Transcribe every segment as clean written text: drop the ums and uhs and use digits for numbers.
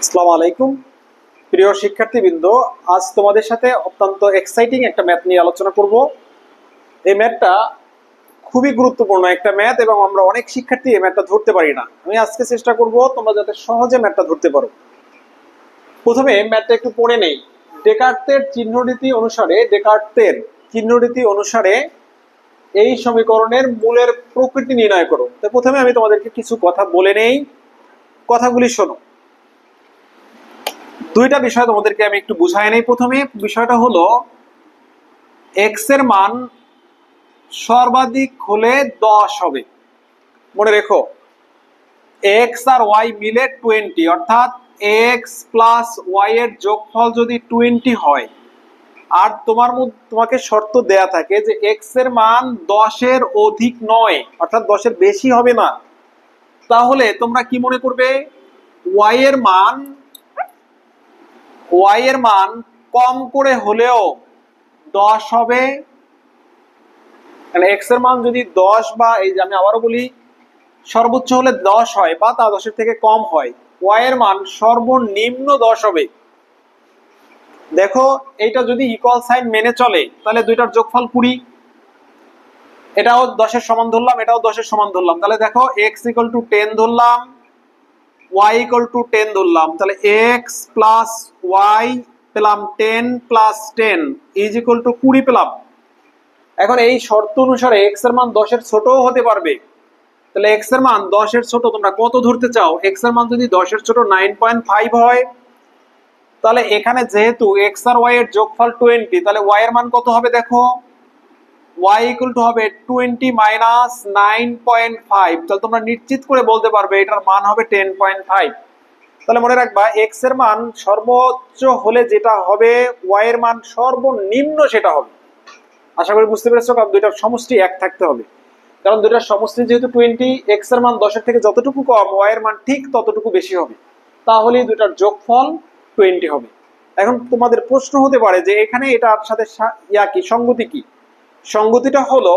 আসসালামু আলাইকুম প্রিয় শিক্ষার্থীবৃন্দ, আজ তোমাদের সাথে অত্যন্ত এক্সাইটিং একটা ম্যাথ নিয়ে আলোচনা করব। এই ম্যাথটা খুবই গুরুত্বপূর্ণ একটা ম্যাথ এবং আমরা অনেক শিক্ষার্থী এই ম্যাথটা ধরতে পারি না। আমি আজকে চেষ্টা করব তোমরা যাতে সহজে ম্যাথটা ধরতে পারো। প্রথমে ম্যাথটা একটু পড়ে নেই। ডেকার্তের চিহ্নরীতি অনুসারে এই সমীকরণের মূলের প্রকৃতি নির্ণয় করো। তো প্রথমে আমি তোমাদেরকে কিছু কথা বলে নেই, কথাগুলি শোনো। দুইটা বিষয় তোমাদেরকে আমি একটু বুঝাই নেই। প্রথমে বিষয়টা হলো এক্স এর মান সর্বাধিক হলে 10 হবে। মনে রেখো, এক্স আর ওয়াই মিলে 20, অর্থাৎ এক্স প্লাস ওয়াই এর যোগফল যদি 20 হয় আর তোমাকে শর্ত দেয়া থাকে যে এক্স এর মান 10 এর অধিক নয়, অর্থাৎ 10 এর বেশি হবে না, তাহলে তোমরা কি মনে করবে? ওয়াই এর মান কম করে হলেও 10 হবে। এক্স এর মান যদি 10 বা এই যে আমি আবারও বলি, সর্বোচ্চ হলে 10 হয় বা তা 10 এর থেকে কম হয়, ওয়াই এর মান সর্বনিম্ন 10 হবে। দেখো, এইটা যদি ইকুয়াল সাইন মেনে চলে তাহলে দুইটার যোগফল 20। এটাও 10 এর সমান ধরলাম, এটাও 10 এর সমান ধরলাম। তাহলে দেখো, এক্স ইকুয়াল টু 10 ধরলাম, ওয়াই ইকুয়াল টু 10 ধরলাম। তাহলে এক্স প্লাস ওয়াই পেলাম 10 প্লাস 10 ইজ ইকুয়াল টু 20 পেলাম। এখন এই শর্ত অনুসারে এক্স এর মান 10 এর ছোটও হতে পারবে। তাহলে এক্স এর মান 10 এর ছোট তোমরা কত ধরতে চাও? এক্স এর মান যদি 10 এর ছোট 9.5 হয়, তাহলে এখানে যেহেতু এক্স আর ওয়াই এর যোগফল 20, তাহলে ওয়াই এর মান কত হবে? দেখো, ওয়াই ইকুয়াল টু হবে 20 মাইনাস 9.5। তাহলে তোমরা নিশ্চিত করে বলতে পারবে এটার মান হবে 10.5। তাহলে মনে রাখবা, এক্স এর মান সর্বোচ্চ হলে যেটা হবে, ওয়াই এর মান সর্বনিম্ন সেটা হবে। আশা করি বুঝতে পেরেছো, কারণ দুইটার সমষ্টি এক থাকতে হবে। কারণ দুইটার সমষ্টি যেহেতু 20, এক্স এর মান 10 এর থেকে যতটুকু কম, ওয়াই এর মান ঠিক ততটুকু বেশি হবে, তাহলেই দুইটার যোগফল 20 হবে। এখন তোমাদের প্রশ্ন হতে পারে যে এখানে এটার সাথে কি সঙ্গতি? কি সঙ্গতিটা হলো,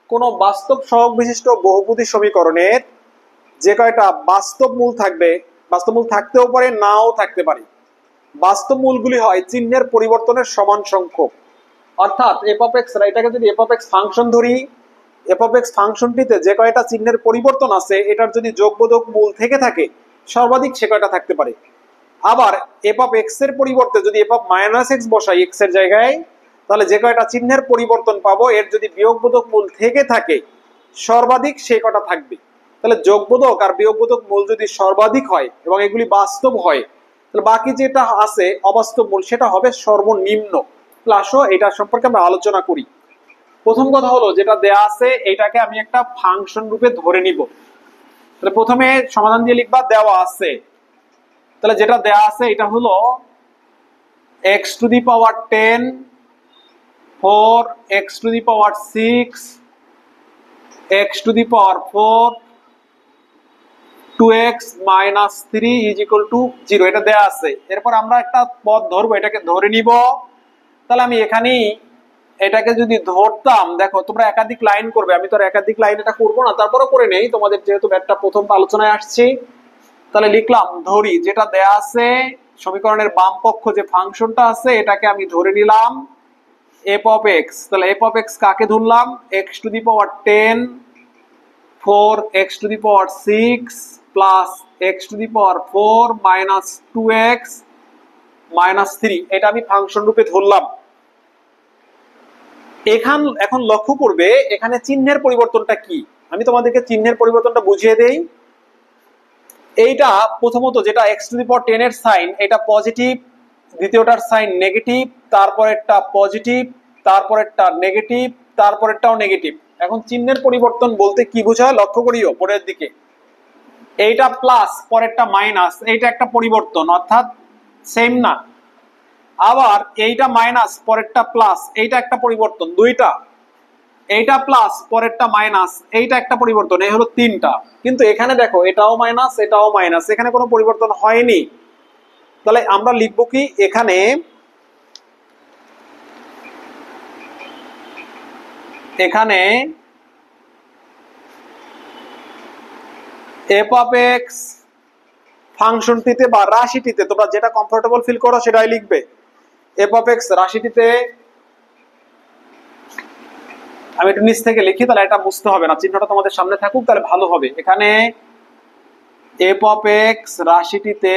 কোন বাস্তব সহগ বিশিষ্ট বহুপদী সমীকরণের যে কয়টা বাস্তব মূল থাকবে, বাস্তব মূল থাকতেও পারে নাও থাকতে পারে। বাস্তব মূলগুলি হয় চিহ্নের পরিবর্তনের সমান সংখ্যক। অর্থাৎ এফ অফ এক্স, এটাকে যদি এফ অফ এক্স ফাংশন ধরি, এফ অফ এক্স ফাংশনটিতে যে কয়টা চিহ্নের পরিবর্তন আছে, এটার যদি যোগবোধক মূল থেকে থাকে, সর্বাধিক সে কয়টা থাকতে পারে। আবার এফ অফ এক্স এর পরিবর্তে যদি এফ অফ মাইনাস এক্স বসাই এক্স এর জায়গায়, তাহলে যে কয়টা চিহ্নের পরিবর্তন পাবো, এর যদি বিয়োগবোধক মূল থেকে থাকে, সর্বাধিক সে কয়টা থাকবে। তাহলে যোগবোধক আর বিয়োগবোধক মূল যদি সর্বাধিক হয় এবং এগুলি বাস্তব হয়, তাহলে বাকি যেটা আছে অবাস্তব মূল, সেটা হবে সর্বনিম্ন। আসো এটা সম্পর্কে আমরা আলোচনা করি। প্রথম কথা হলো, যেটা দেয়া আছে এটাকে আমি একটা ফাংশন রূপে ধরে নিব। তাহলে প্রথমে সমাধান দিয়ে লিখবা দেওয়া আছে। তাহলে যেটা দেয়া আছে এটা হলো x two the power 10, 4, x two the power 6, x two the power 4, 2x minus 3 is equal to 0, এটা দেয়া আছে। এরপর আমরা একটা পদ ধরবো, এটাকে ধরে নিব। তাহলে আমি এখানেই এটাকে যদি ধরতাম, দেখো তোমরা একাধিক লাইন করবে, আমি তো একাধিক লাইন এটা করবো না, তারপরে করে নেই, তোমাদের যেহেতু ম্যাথটা প্রথম আলোচনায় আসছি। তাহলে লিখলাম ধরি, যেটা দেয়া আছে সমীকরণের বাম পক্ষ যে ফাংশনটা আছে, এটাকে আমি ধরে নিলাম এফ অফ এক্স। তাহলে এফ অফ এক্স কাকে ধরলাম? X to the power 10, 4 x two the power 6 plus x two the power 4 minus 2x minus 3, এটা আমি ফাংশন রূপে ধরলাম। এখন লক্ষ্য করবে এখানে চিহ্নের পরিবর্তনটা কি। আমি তোমাদেরকে চিহ্নের পরিবর্তনটা বুঝিয়ে দেই। এইটা প্রথমত যেটা x টু দি পাওয়ার 10 এর সাইন, এটা পজিটিভ, দ্বিতীয়টার সাইন নেগেটিভ, তারপরেরটা পজিটিভ, তারপরেরটা নেগেটিভ, তারপরেরটাও নেগেটিভ। এখন চিহ্নের পরিবর্তন বলতে কি বোঝায় লক্ষ্য করিও পরের দিকে। এইটা প্লাস, পরেরটা মাইনাস, এইটা একটা পরিবর্তন, অর্থাৎ সেম না। আবার এইটা মাইনাস, পরেরটা প্লাস, এইটা একটা পরিবর্তন, দুইটা। এইটা প্লাস, পরেরটা মাইনাস, এইটা একটা পরিবর্তন, এই হলো তিনটা। কিন্তু এখানে দেখো, এটাও মাইনাস, এটাও মাইনাস, এখানে কোনো পরিবর্তন হয়নি। তাহলে আমরা লিখবো কি, এখানে এখানে এফ অফ এক্স ফাংশনটিতে বা রাশিটিতে তোমরা যেটা কমফোর্টেবল ফিল করো সেটাই লিখবে। এফ অফ এক্স রাশিটিতে, আমি একটু নিচ থেকে লিখি, তাহলে এটা বুঝতে হবে না, চিহ্নটা তোমাদের সামনে থাকুক তাহলে ভালো হবে। এখানে এফ অফ এক্স রাশিটিতে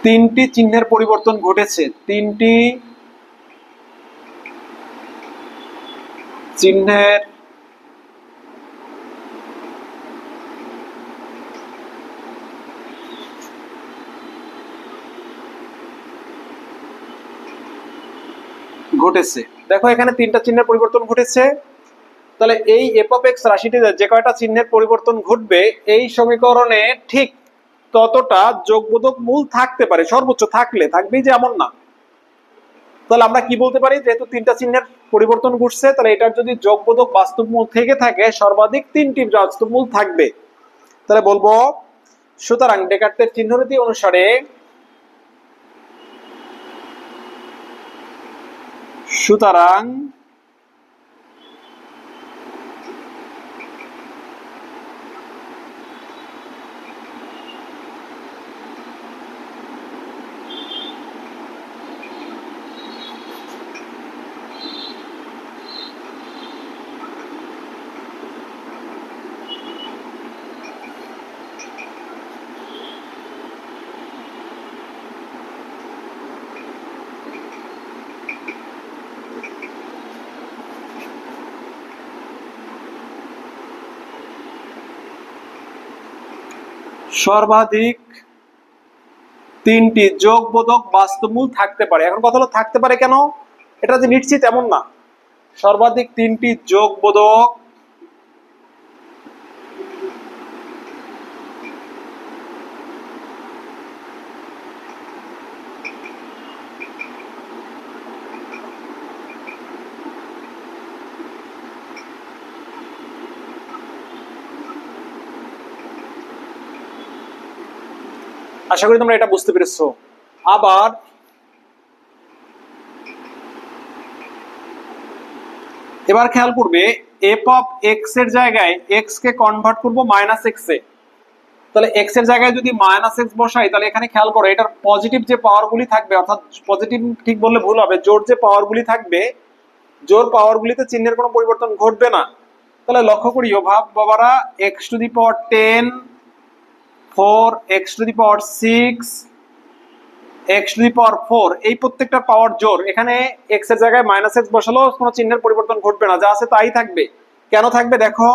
তিনটি চিহ্নের পরিবর্তন ঘটেছে, তিনটি চিহ্নের ঘটেছে। দেখো এখানে তিনটা চিহ্নের পরিবর্তন ঘটেছে, তাহলে এই এফ অফ এক্স রাশিটিতে যে কয়টা চিহ্নের পরিবর্তন ঘটবে এই সমীকরণে ঠিক ততটা যোগবোধক মূল থাকতে পারে, সর্বোচ্চ থাকলে, থাকবেই যে এমন না। তাহলে আমরা কি বলতে পারি, যেহেতু তিনটা চিহ্নের পরিবর্তন ঘটছে তাহলে এটার যদি যোগবোধক বাস্তব মূল থেকে থাকে সর্বাধিক তিনটি বাস্তব মূল থাকবে। তাহলে বলবো সুতরাং ডেকার্টের চিহ্নরীতি অনুসারে সুতরাং সর্বাধিক তিনটি যোগবোধক বাস্তবমূল থাকতে পারে। এখন কথা হলো থাকতে পারে কেন, এটা যে নিশ্চিত এমন না। সর্বাধিক তিনটি যোগবোধক আশা করি তোমরা এটা বুঝতে পেরেছো। আবার এবার খেয়াল করবে এফ অফ এক্স এর জায়গায় এক্স কে কনভার্ট করবো মাইনাস এক্স এ, তাহলে এক্স এর জায়গায় যদি মাইনাস এক্স বসাই তাহলে এখানে খেয়াল করো এটার পজিটিভ যে পাওয়ারগুলি থাকবে, অর্থাৎ পজিটিভ ঠিক বললে ভুল হবে, জোর যে পাওয়ারগুলি থাকবে জোর পাওয়ারগুলিতে চিহ্নের কোনো পরিবর্তন ঘটবে না। তাহলে লক্ষ্য করি ভাব বাবারা, x to the power 10, 4, x to the power 6, x to the power 4, এই প্রত্যেকটা পাওয়ার জোর। এখানে এক্স এর জায়গায় মাইনাস এক্স বসালেও কোনো চিহ্নের পরিবর্তন ঘটবে না, যা আছে তাই থাকবে। কেন থাকবে দেখো,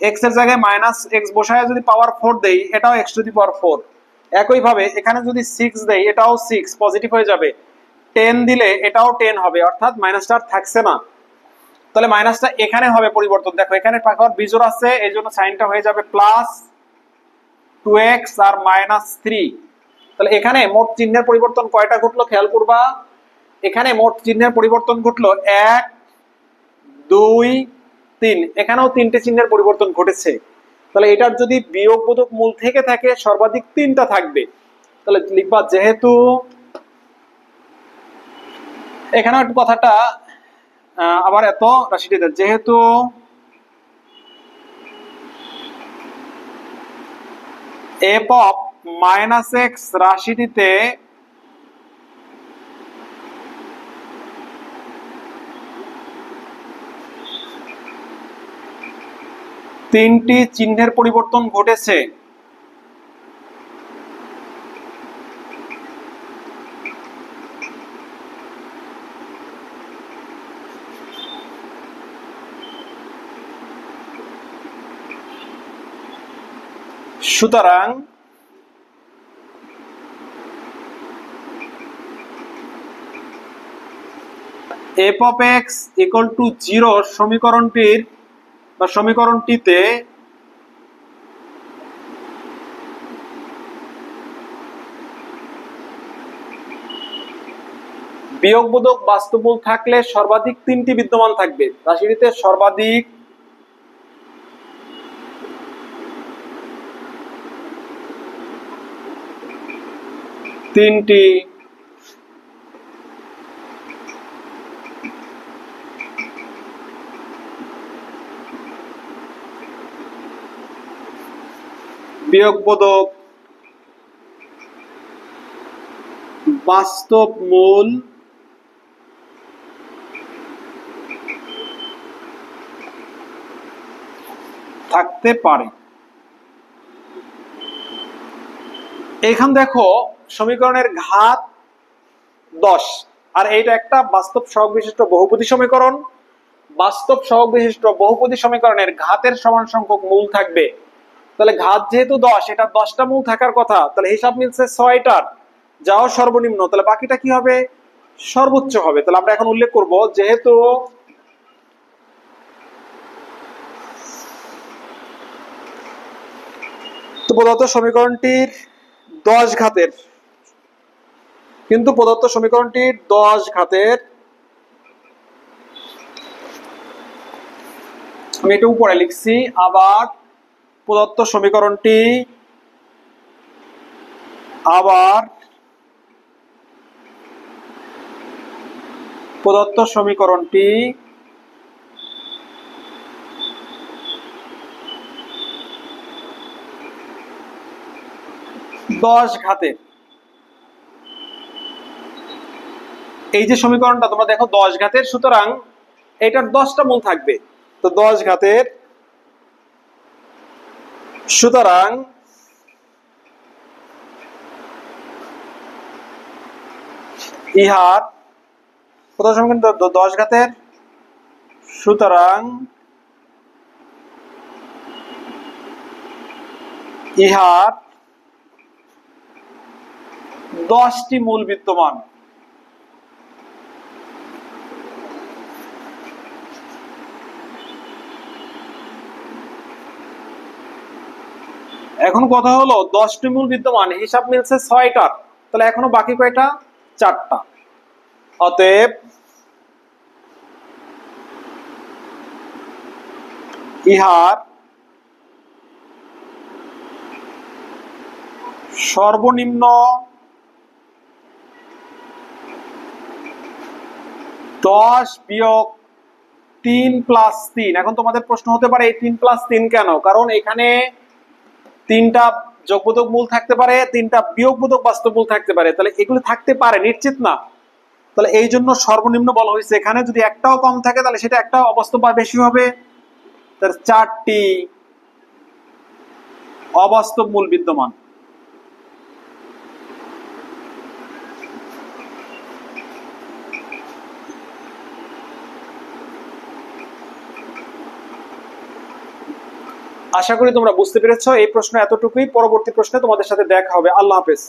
এক্স এর জায়গায় মাইনাস এক্স বসায় যদি পাওয়ার 4 দেই এটাও এক্স টু দি পাওয়ার 4। একইভাবে এখানে যদি 6 দেই এটাও 6 পজিটিভ হয়ে যাবে, 10 দিলে এটাও 10 হবে, অর্থাৎ মাইনাসটা আর থাকছে না। তাহলে মাইনাসটা এখানে হবে পরিবর্তন, দেখো এখানে পাওয়ার বিজোড় আছে এই জন্য সাইনটা হয়ে যাবে প্লাস 2x আর মাইনাস 3। তাহলে এখানে মোট চিহ্নের পরিবর্তন কয়টা ঘটলো খেয়াল করবা, এখানে মোট চিহ্নের পরিবর্তন ঘটলো 1, 2, 3, এখানেও তিনটে চিহ্নের পরিবর্তন ঘটেছে। তাহলে এটার যদি বিয়োগবোধক মূল থেকে থাকে সর্বাধিক তিনটা থাকবে। তাহলে লিখবা যেহেতু, এখানেও একটু কথাটা আবার এত রাশিটিতে, যেহেতু এফ অফ মাইনাস এক্স রাশিটিতে তিনটি চিহ্নের পরিবর্তন ঘটেছে, সুতরাং F of x equal to 0 সমীকরণটির বা সমীকরণটিতে বিয়োগবোধক বাস্তবমূল থাকলে সর্বাধিক তিনটি বিদ্যমান থাকবে। রাশিটিতে সর্বাধিক তিনটি বিয়োগবোধক বাস্তব মূল থাকতে পারে। এখান দেখো সমীকরণের ঘাত 10 আর এইটা একটা বাস্তব সহগ বিশিষ্ট বহুপদী সমীকরণ। বাস্তব সহগ বিশিষ্ট বহুপদী সমীকরণের ঘাতের সমান সংখ্যক মূল থাকবে। তাহলে ঘাত যেহেতু 10, এটা 10টা মূল থাকার কথা, তাহলে হিসাব মিলছে 6টার, যাও সর্বনিম্ন, তাহলে বাকিটা কি হবে? সর্বোচ্চ হবে। তাহলে আমরা এখন উল্লেখ করব, যেহেতু প্রদত্ত সমীকরণটির 10 ঘাতের, কিন্তু প্রদত্ত সমীকরণটির 10 ঘাতের, আমি এটা উপরে লিখছি, আবার প্রদত্ত সমীকরণটি প্রদত্ত সমীকরণটি 10 ঘাতের। এই যে সমীকরণটা তোমরা দেখো 10 ঘাতের, সুতরাং এটার 10টা মূল থাকবে। তো 10 ঘাতের, সুতরাং ইহার প্রদত্ত সমীকরণ 10 ঘাতের, সুতরাং ইহার 10টি মূল বিদ্যমান। এখন কথা হলো 10টি মূল বিদ্যমান, হিসাব মিলছে 6টার, তাহলে এখনো বাকি কয়টা? 4টা। অতএব ইহার সর্বনিম্ন 10 বিয়োগ 3 প্লাস 3। এখন তোমাদের প্রশ্ন হতে পারে এই 3 প্লাস 3 কেন? কারণ এখানে 3টা যোগবোধক মূল থাকতে পারে, 3টা বিয়োগবোধক বাস্তব মূল থাকতে পারে, তাহলে এগুলো থাকতে পারে, নিশ্চিত না। তাহলে এই জন্য সর্বনিম্ন বলা হয়েছে। এখানে যদি একটাও কম থাকে তাহলে সেটা একটা অবাস্তব বা বেশি হবে। তার 4টি অবাস্তব মূল বিদ্যমান। আশা করি তোমরা বুঝতে পেরেছো। এই প্রশ্ন এতটুকুই, পরবর্তী প্রশ্নে তোমাদের সাথে দেখা হবে। আল্লাহ হাফেজ।